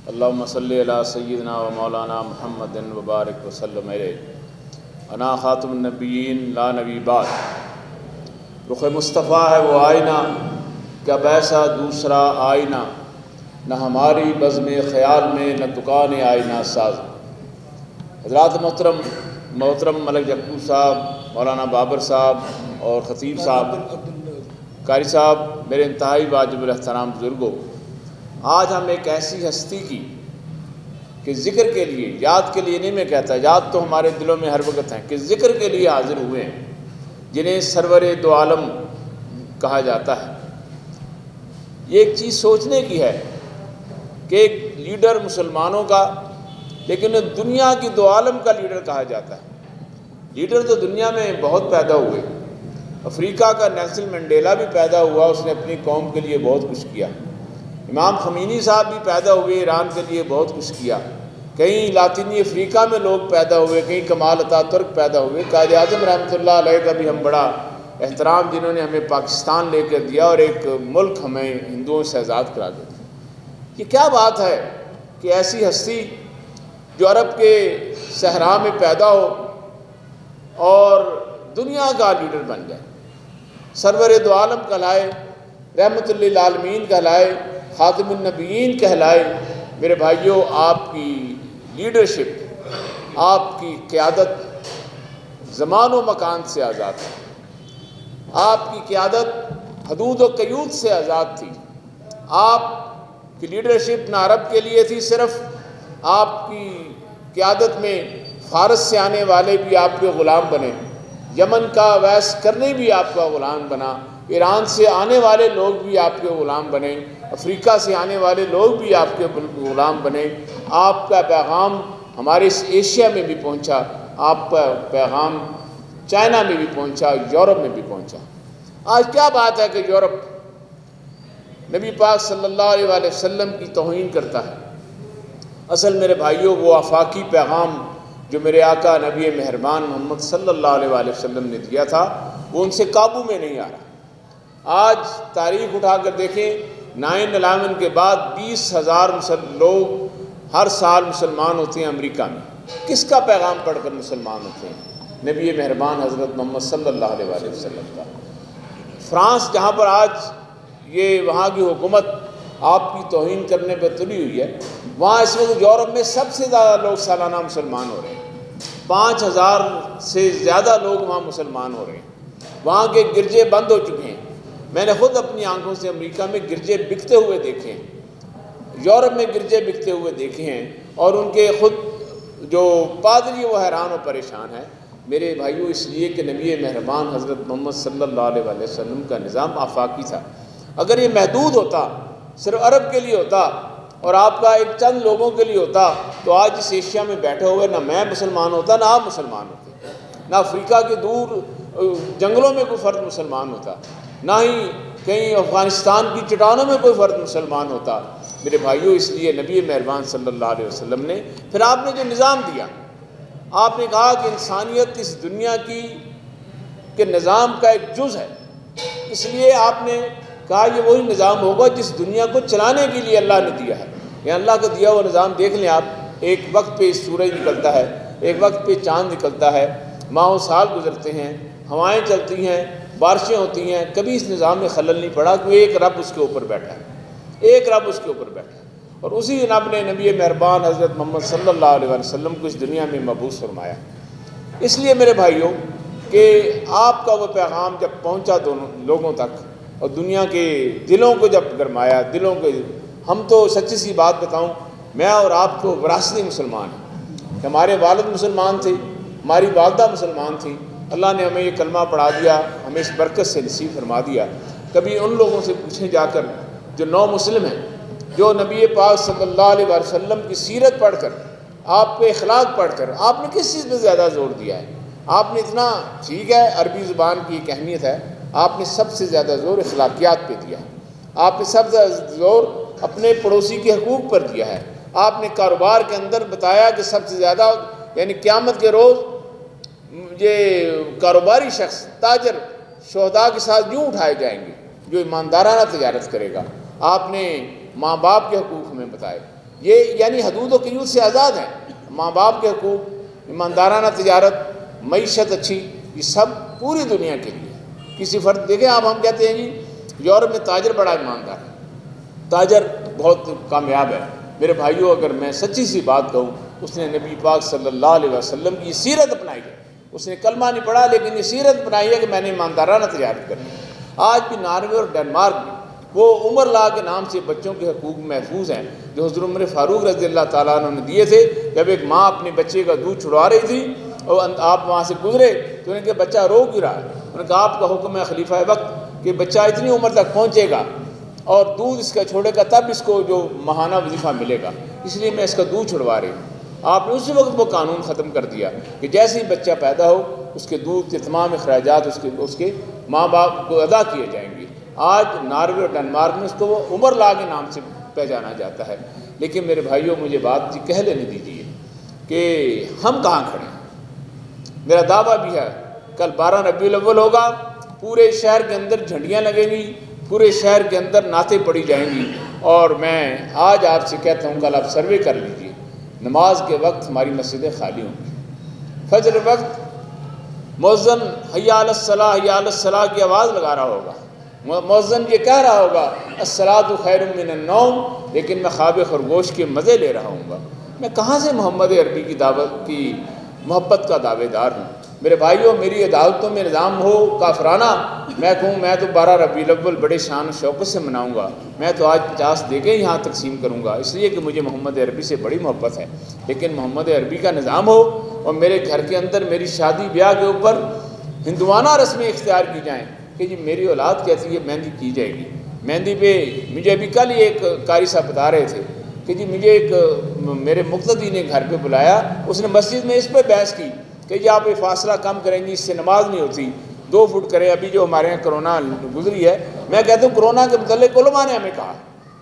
اللہم صلی علی سیدنا و مولانا محمد وبارک وسلم علیہ انا خاتم النبیین لا نبی بعد۔ رخ مصطفیٰ ہے وہ آئینہ، کیا ایسا دوسرا آئینہ، نہ ہماری بزم خیال میں نہ دکان آئینہ ساز۔ حضرات محترم ملک یعقوب صاحب، مولانا بابر صاحب اور خطیب صاحب، قاری صاحب، میرے انتہائی واجب الاحترام بزرگوں، آج ہم ایک ایسی ہستی کی کہ ذکر کے لیے، یاد کے لیے نہیں میں کہتا، یاد تو ہمارے دلوں میں ہر وقت ہیں، کہ ذکر کے لیے حاضر ہوئے ہیں، جنہیں سرور دو عالم کہا جاتا ہے۔ یہ ایک چیز سوچنے کی ہے کہ ایک لیڈر مسلمانوں کا، لیکن دنیا کی دو عالم کا لیڈر کہا جاتا ہے۔ لیڈر تو دنیا میں بہت پیدا ہوئے، افریقہ کا نیلسن منڈیلا بھی پیدا ہوا، اس نے اپنی قوم کے لیے بہت کچھ کیا۔ امام خمینی صاحب بھی پیدا ہوئے، ایران کے لیے بہت کچھ کیا۔ کہیں لاطینی افریقہ میں لوگ پیدا ہوئے، کہیں کمال اتاترک پیدا ہوئے۔ قائد اعظم رحمۃ اللہ علیہ کا بھی ہم بڑا احترام، جنہوں نے ہمیں پاکستان لے کر دیا اور ایک ملک ہمیں ہندوؤں سے آزاد کرا دیا۔ یہ کیا بات ہے کہ ایسی ہستی جو عرب کے صحرا میں پیدا ہو اور دنیا کا لیڈر بن جائے، سرور دو عالم کہلائے، رحمت للعالمین کہلائے، خاتم النبیین کہلائے۔ میرے بھائیوں، آپ کی لیڈرشپ، آپ کی قیادت زمان و مکان سے آزاد ہے۔ آپ کی قیادت حدود و قیود سے آزاد تھی۔ آپ کی لیڈرشپ نہ عرب کے لیے تھی صرف، آپ کی قیادت میں فارس سے آنے والے بھی آپ کے غلام بنے، یمن کا ویس کرنے بھی آپ کا غلام بنا، ایران سے آنے والے لوگ بھی آپ کے غلام بنے، افریقہ سے آنے والے لوگ بھی آپ کے غلام بنے۔ آپ کا پیغام ہمارے اس ایشیا میں بھی پہنچا، آپ کا پیغام چائنا میں بھی پہنچا، یورپ میں بھی پہنچا۔ آج کیا بات ہے کہ یورپ نبی پاک صلی اللہ علیہ وآلہ وسلم کی توہین کرتا ہے۔ اصل میرے بھائیوں، وہ آفاقی پیغام جو میرے آقا نبی مہربان محمد صلی اللہ علیہ وآلہ وسلم نے دیا تھا، وہ ان سے قابو میں نہیں آ رہا۔ آج تاریخ اٹھا کر دیکھیں، 9/11 کے بعد 20,000 لوگ ہر سال مسلمان ہوتے ہیں امریکہ میں۔ کس کا پیغام پڑھ کر مسلمان ہوتے ہیں؟ نبی مہربان حضرت محمد صلی اللہ علیہ وآلہ وسلم کا۔ فرانس، جہاں پر آج یہ وہاں کی حکومت آپ کی توہین کرنے پہ تلی ہوئی ہے، وہاں اس وقت یورپ میں سب سے زیادہ لوگ سالانہ مسلمان ہو رہے ہیں۔ 5,000 سے زیادہ لوگ وہاں مسلمان ہو رہے ہیں۔ وہاں کے گرجے بند ہو چکے ہیں۔ میں نے خود اپنی آنکھوں سے امریکہ میں گرجے بکتے ہوئے دیکھے ہیں، یورپ میں گرجے بکتے ہوئے دیکھے ہیں، اور ان کے خود جو پادری وہ حیران و پریشان ہیں۔ میرے بھائیوں، اس لیے کہ نبی مہربان حضرت محمد صلی اللہ علیہ وآلہ وسلم کا نظام آفاقی تھا۔ اگر یہ محدود ہوتا، صرف عرب کے لیے ہوتا اور آپ کا ایک چند لوگوں کے لیے ہوتا، تو آج اس ایشیا میں بیٹھے ہوئے نہ میں مسلمان ہوتا، نہ آپ مسلمان ہوتے، نہ افریقہ کے دور جنگلوں میں کوئی فرد مسلمان ہوتا، نہ ہی کہیں افغانستان کی چٹانوں میں کوئی فرد مسلمان ہوتا۔ میرے بھائیوں، اس لیے نبی مہربان صلی اللہ علیہ وسلم نے، پھر آپ نے جو نظام دیا، آپ نے کہا کہ انسانیت اس دنیا کے نظام کا ایک جز ہے، اس لیے آپ نے کہا یہ وہی نظام ہوگا جس دنیا کو چلانے کے لیے اللہ نے دیا ہے۔ یہ اللہ کا دیا ہوا نظام دیکھ لیں آپ، ایک وقت پہ سورج نکلتا ہے، ایک وقت پہ چاند نکلتا ہے، ماہ و سال گزرتے ہیں، ہوائیں چلتی ہیں، بارشیں ہوتی ہیں، کبھی اس نظام میں خلل نہیں پڑا کہ ایک رب اس کے اوپر بیٹھا ہے، ایک رب اس کے اوپر بیٹھا ہے، اور اسی رب نے نبی مہربان حضرت محمد صلی اللہ علیہ وسلم کو اس دنیا میں مبعوث فرمایا۔ اس لیے میرے بھائیوں کہ آپ کا وہ پیغام جب پہنچا دونوں لوگوں تک اور دنیا کے دلوں کو جب گرمایا، دلوں کو، ہم تو سچی سی بات بتاؤں، میں اور آپ تو وراثتی مسلمان ہیں، کہ ہمارے والد مسلمان تھے، ہماری والدہ مسلمان تھیں، اللہ نے ہمیں یہ کلمہ پڑھا دیا، ہمیں اس برکت سے نصیب فرما دیا۔ کبھی ان لوگوں سے پوچھیں جا کر جو نو مسلم ہیں، جو نبی پاک صلی اللہ علیہ وسلم کی سیرت پڑھ کر، آپ کے اخلاق پڑھ کر، آپ نے کس چیز پہ زیادہ زور دیا ہے؟ آپ نے اتنا، ٹھیک ہے عربی زبان کی ایک اہمیت ہے، آپ نے سب سے زیادہ زور اخلاقیات پہ دیا ہے، آپ نے سب سے زیادہ زور اپنے پڑوسی کے حقوق پر دیا ہے، آپ نے کاروبار کے اندر بتایا کہ سب سے زیادہ، یعنی قیامت کے روز یہ کاروباری شخص، تاجر، شہداء کے ساتھ یوں اٹھائے جائیں گے جو ایماندارانہ تجارت کرے گا۔ آپ نے ماں باپ کے حقوق ہمیں بتائے، یہ یعنی حدود و قیود سے آزاد ہیں. ماں باپ کے حقوق، ایماندارانہ تجارت، معیشت اچھی، یہ سب پوری دنیا کے لیے. کسی فرد دیکھیں آپ، ہم کہتے ہیں جی یورپ میں تاجر بڑا ایماندار ہے، تاجر بہت کامیاب ہے. میرے بھائیوں، اگر میں سچی سی بات کہوں، اس نے نبی پاک صلی اللہ علیہ وسلم کی سیرت اپنائی ہے. اس نے کلمہ نہیں پڑھا لیکن یہ سیرت اپنائی ہے کہ میں نے ایماندارانہ تجارت کرنی ہے. آج بھی ناروے اور ڈنمارک میں وہ عمر لا کے نام سے بچوں کے حقوق محفوظ ہیں جو حضرت عمر فاروق رضی اللہ تعالیٰ عنہ نے دیے تھے. جب ایک ماں اپنے بچے کا دودھ چھڑوا رہی تھی اور آپ وہاں سے گزرے تو انہوں نے کہا بچہ رو کیوں رہا ہے؟ انہوں نے کہا آپ کا حکم ہے خلیفہ وقت کہ بچہ اتنی عمر تک پہنچے گا اور دودھ اس کا چھوڑے گا تب اس کو جو ماہانہ وظیفہ ملے گا، اس لیے میں اس کا دودھ چھڑوا رہی ہوں. آپ نے اسی وقت وہ قانون ختم کر دیا کہ جیسے ہی بچہ پیدا ہو اس کے دودھ کے تمام اخراجات اس کے ماں باپ کو ادا کیے جائیں گے. آج ناروے اور ڈنمارک میں اس کو وہ عمر لا کے نام سے پہچانا جاتا ہے. لیکن میرے بھائیوں، مجھے بات جی کہہ لینے دیجیے کہ ہم کہاں کھڑے ہیں. میرا دعویٰ بھی ہے کل 12 ربیع الاول ہوگا، پورے شہر کے اندر جھنڈیاں لگیں گی، پورے شہر کے اندر نعتیں پڑھی جائیں گی. اور میں آج آپ سے کہتا ہوں کل آپ سروے کر لیجیے، نماز کے وقت ہماری مسجدیں خالی ہوں گی. فجر وقت مؤذن حی علی الصلاۃ حی علی الصلاۃ کی آواز لگا رہا ہوگا، مؤذن یہ کہہ رہا ہوگا الصلاۃ خیر من النوم، لیکن میں خواب خرگوش کے مزے لے رہا ہوں گا. میں کہاں سے محمد عربی کی دعوت کی محبت کا دعوے دار ہوں؟ میرے بھائیوں، میری عدالتوں میں نظام ہو کافرانہ، میں کہوں میں تو 12 ربیع الاول بڑے شان و شوقت سے مناؤں گا، میں تو آج 50 دے کے یہاں تقسیم کروں گا اس لیے کہ مجھے محمد عربی سے بڑی محبت ہے. لیکن محمد عربی کا نظام ہو اور میرے گھر کے اندر میری شادی بیاہ کے اوپر ہندوانہ رسمیں اختیار کی جائیں کہ جی میری اولاد کہتی ہے مہندی کی جائے گی. مہندی پہ مجھے ابھی کل ہی ایک قاری صاحب بتا رہے تھے کہ جی مجھے ایک میرے مقتدی نے گھر پہ بلایا، اس نے مسجد میں اس پہ بحث کی کہ جی آپ یہ فاصلہ کم کریں گی، اس سے نماز نہیں ہوتی، 2 فٹ کریں. ابھی جو ہمارے یہاں کرونا گزری ہے، میں کہتا ہوں کرونا کے متعلق علماء نے ہمیں کہا،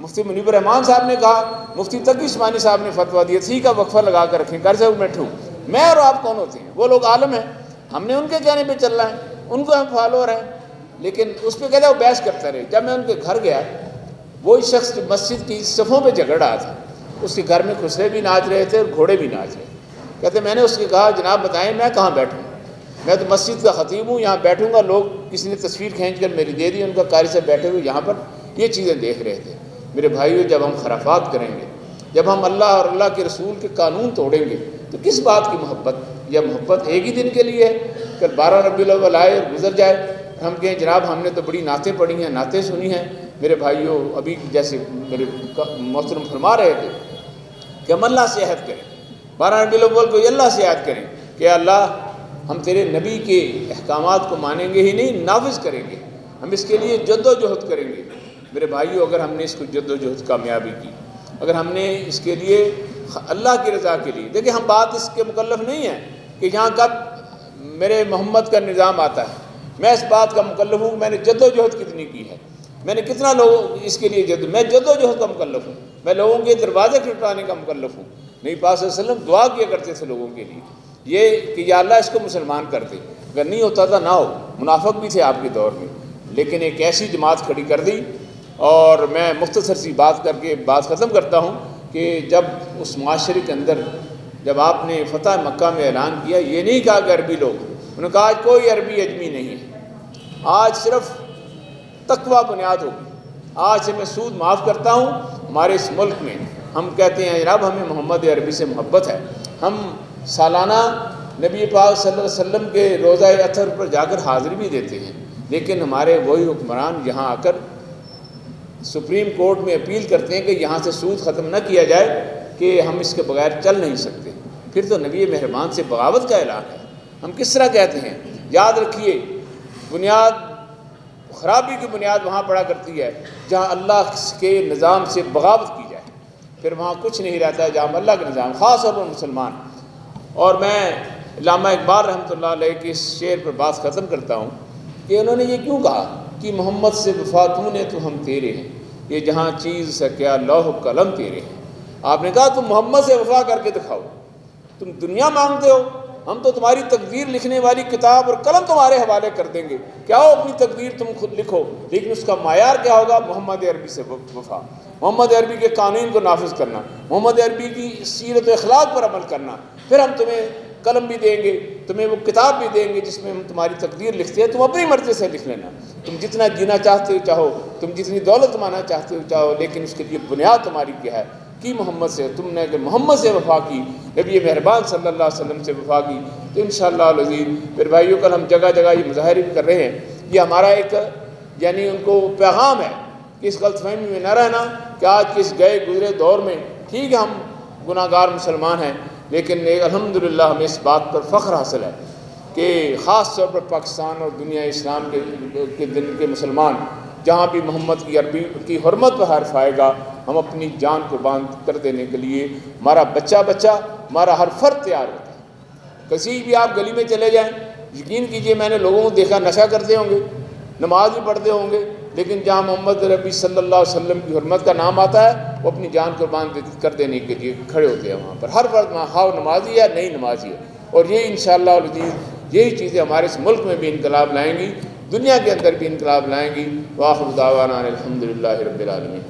مفتی منیب الرحمان صاحب نے کہا، مفتی تقی عثمانی صاحب نے فتویٰ دیا تھی کا وقفہ لگا کر رکھیں. قاری صاحب بیٹھوں، میں اور آپ کون ہوتے ہیں؟ وہ لوگ عالم ہیں، ہم نے ان کے کہنے پہ چل رہا ہے، ان کو ہم فالوور ہیں. لیکن اس پہ کہتا ہے وہ بحث کرتا رہے. جب میں ان کے گھر گیا، وہی شخص جو مسجد کی صفوں پہ جھگڑ رہا تھا، اس کے گھر میں خسرے بھی ناچ رہے تھے اور گھوڑے بھی ناچ رہے. کہتے میں نے اس کے کہا جناب بتائیں میں کہاں بیٹھوں، میں تو مسجد کا خطیب ہوں، یہاں بیٹھوں گا. لوگ کسی نے تصویر کھینچ کر میری دے دی، ان کا قاری صاحب بیٹھے ہوئے یہاں پر یہ چیزیں دیکھ رہے تھے. میرے بھائیو، جب ہم خرافات کریں گے، جب ہم اللہ اور اللہ کے رسول کے قانون توڑیں گے تو کس بات کی محبت؟ یا محبت ایک ہی دن کے لیے ہے، کل 12 ربیع الاول آئے اور گزر جائے، ہم کہیں جناب ہم نے تو بڑی نعتیں پڑھی ہیں، نعتیں سنی ہیں. میرے بھائیوں، ابھی جیسے میرے محترم فرما رہے تھے کہ ہم اللہ سے عہد کریں، 12 ربیع الاول کو یہ اللہ سے عہد کریں کہ اللہ ہم تیرے نبی کے احکامات کو مانیں گے ہی نہیں، نافذ کریں گے، ہم اس کے لیے جد و جہد کریں گے. میرے بھائیوں، اگر ہم نے اس کو جد و جہد کامیابی کی، اگر ہم نے اس کے لیے اللہ کی رضا کے لیے، دیکھیں ہم بات اس کے مکلف نہیں ہیں کہ یہاں کب میرے محمد کا نظام آتا ہے. میں اس بات کا مکلف ہوں، میں نے جد و جہد کتنی کی ہے، میں نے کتنا لوگ اس کے لیے میں جد و جہد کا مکلف ہوں، میں لوگوں کے دروازے کھٹکھٹانے کا مکلف ہوں. نبی پاک صلی اللہ علیہ وسلم دعا کیا کرتے تھے لوگوں کے لیے یہ کہ یا اللہ اس کو مسلمان کر دے. اگر نہیں ہوتا تھا نہ ہو، منافق بھی تھے آپ کے دور میں، لیکن ایک ایسی جماعت کھڑی کر دی. اور میں مختصر سی بات کر کے بات ختم کرتا ہوں کہ جب اس معاشرے کے اندر جب آپ نے فتح مکہ میں اعلان کیا، یہ نہیں کہا کہ عربی لوگ، انہوں نے کہا آج کوئی عربی اجمی نہیں ہے، آج صرف تقوی بنیاد ہوگی. آج سے میں سود معاف کرتا ہوں. ہمارے اس ملک میں ہم کہتے ہیں جناب ہمیں محمد عربی سے محبت ہے، ہم سالانہ نبی پاک صلی اللہ علیہ وسلم کے روضہ اطہر پر جا کر حاضری بھی دیتے ہیں، لیکن ہمارے وہی حکمران یہاں آ کر سپریم کورٹ میں اپیل کرتے ہیں کہ یہاں سے سود ختم نہ کیا جائے کہ ہم اس کے بغیر چل نہیں سکتے. پھر تو نبی مہربان سے بغاوت کا اعلان ہے. ہم کس طرح کہتے ہیں؟ یاد رکھیے، بنیاد خرابی کی بنیاد وہاں پڑا کرتی ہے جہاں اللہ کے نظام سے بغاوت کی جائے، پھر وہاں کچھ نہیں رہتا ہے جہاں اللہ کے نظام، خاص طور پر مسلمان. اور میں علامہ اقبال رحمۃ اللہ علیہ کے اس شعر پر بات ختم کرتا ہوں کہ انہوں نے یہ کیوں کہا کہ محمد سے وفا تو نے تو ہم تیرے ہیں، یہ جہاں چیز سے کیا لوح قلم تیرے ہیں. آپ نے کہا تم محمد سے وفا کر کے دکھاؤ، تم دنیا مانگتے ہو، ہم تو تمہاری تقدیر لکھنے والی کتاب اور قلم تمہارے حوالے کر دیں گے، کیا ہو اپنی تقدیر تم خود لکھو، لیکن اس کا معیار کیا ہوگا؟ محمد عربی سے وفا. محمد عربی کے قانون کو نافذ کرنا، محمد عربی کی سیرت و اخلاق پر عمل کرنا، پھر ہم تمہیں قلم بھی دیں گے، تمہیں وہ کتاب بھی دیں گے جس میں ہم تمہاری تقدیر لکھتے ہیں، تم اپنی مرضی سے لکھ لینا، تم جتنا جینا چاہتے ہو چاہو، تم جتنی دولت کمانا چاہتے ہو چاہو، لیکن اس کے لیے بنیاد تمہاری کیا ہے کہ محمد سے، تم نے اگر محمد سے وفا کی، نبی مہربان صلی اللہ علیہ وسلم سے وفا کی، تو انشاءاللہ العزیز پھر بھائیو کل ہم جگہ جگہ یہ مظاہرے بھی کر رہے ہیں، یہ ہمارا ایک یعنی ان کو پیغام ہے کہ اس غلط فہمی میں نہ رہنا کہ آج کے اس گئے گزرے دور میں ٹھیک ہے ہم گناہ گار مسلمان ہیں، لیکن الحمدللہ ہمیں اس بات پر فخر حاصل ہے کہ خاص طور پر پاکستان اور دنیا اسلام کے دن کے مسلمان جہاں بھی محمد کی عربی کی حرمت پر حرف آئے گا، ہم اپنی جان قربان کر دینے کے لیے ہمارا بچہ ہمارا ہر فرد تیار ہوتا ہے۔ کسی بھی آپ گلی میں چلے جائیں، یقین کیجئے میں نے لوگوں کو دیکھا نشہ کرتے ہوں گے، نماز بھی پڑھتے ہوں گے، لیکن جہاں محمد عربی صلی اللہ علیہ وسلم کی حرمت کا نام آتا ہے وہ اپنی جان قربان کر دینے کے لیے کھڑے ہوتے ہیں وہاں پر، ہر فرد خواہ نمازی ہے نہیں نمازی ہے، اور یہ انشاءاللہ العزیز یہی چیزیں ہمارے اس ملک میں بھی انقلاب لائیں گی، دنیا کے اندر بھی انقلاب لائیں گی۔ وآخر دعوانا الحمدللہ رب العالمین۔